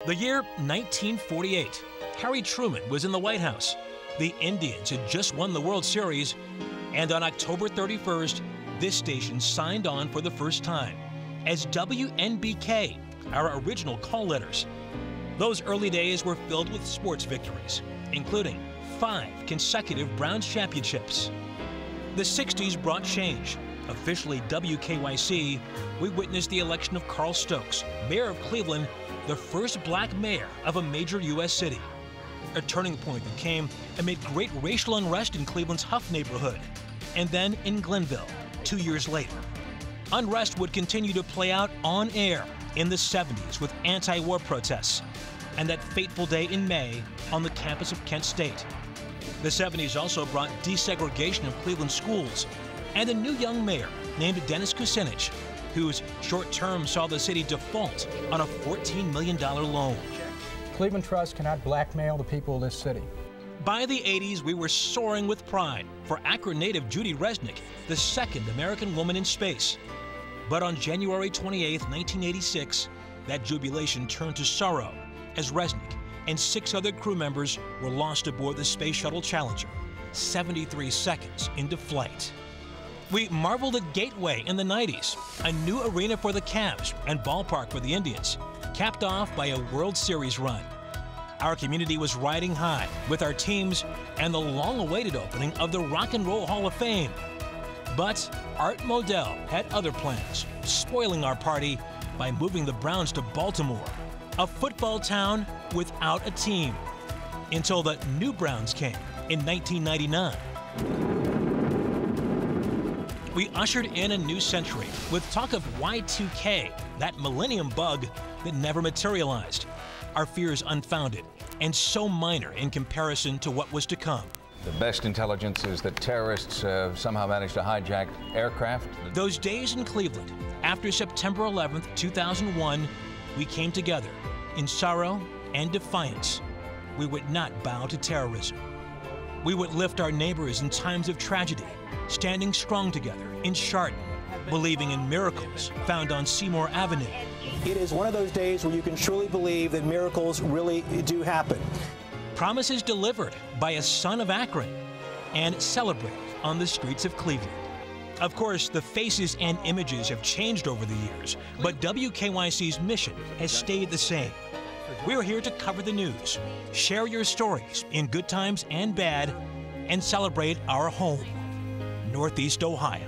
The year 1948. Harry Truman was in the White House. The Indians had just won the World Series, and on October 31st, this station signed on for the first time as WNBK, our original call letters. Those early days were filled with sports victories, including 5 consecutive Browns championships. The 60s brought change. Officially WKYC, we witnessed the election of Carl Stokes, mayor of Cleveland, the first black mayor of a major U.S. city. A turning point that came amid great racial unrest in Cleveland's Huff neighborhood, and then in Glenville 2 years later. Unrest would continue to play out on air in the 70s with anti-war protests, and that fateful day in May on the campus of Kent State. The 70s also brought desegregation of Cleveland schools and a new young mayor named Dennis Kucinich, whose short term saw the city default on a $14 million loan. Cleveland Trust cannot blackmail the people of this city. By the 80s, we were soaring with pride for Akron native Judy Resnick, the second American woman in space. But on January 28, 1986, that jubilation turned to sorrow as Resnick and 6 other crew members were lost aboard the Space Shuttle Challenger, 73 seconds into flight. We marveled at Gateway in the 90s, a new arena for the Cavs and ballpark for the Indians, capped off by a World Series run. Our community was riding high with our teams and the long-awaited opening of the Rock and Roll Hall of Fame. But Art Modell had other plans, spoiling our party by moving the Browns to Baltimore, a football town without a team, until the new Browns came in 1999. We ushered in a new century with talk of Y2K, that millennium bug that never materialized. Our fears unfounded and so minor in comparison to what was to come. The best intelligence is that terrorists somehow managed to hijack aircraft. Those days in Cleveland, after September 11th, 2001, we came together in sorrow and defiance. We would not bow to terrorism. We would lift our neighbors in times of tragedy, standing strong together in Chardon, believing in miracles found on Seymour Avenue. It is one of those days where you can truly believe that miracles really do happen. Promises delivered by a son of Akron and celebrated on the streets of Cleveland. Of course, the faces and images have changed over the years, but WKYC's mission has stayed the same. We're here to cover the news, share your stories in good times and bad, and celebrate our home, Northeast Ohio.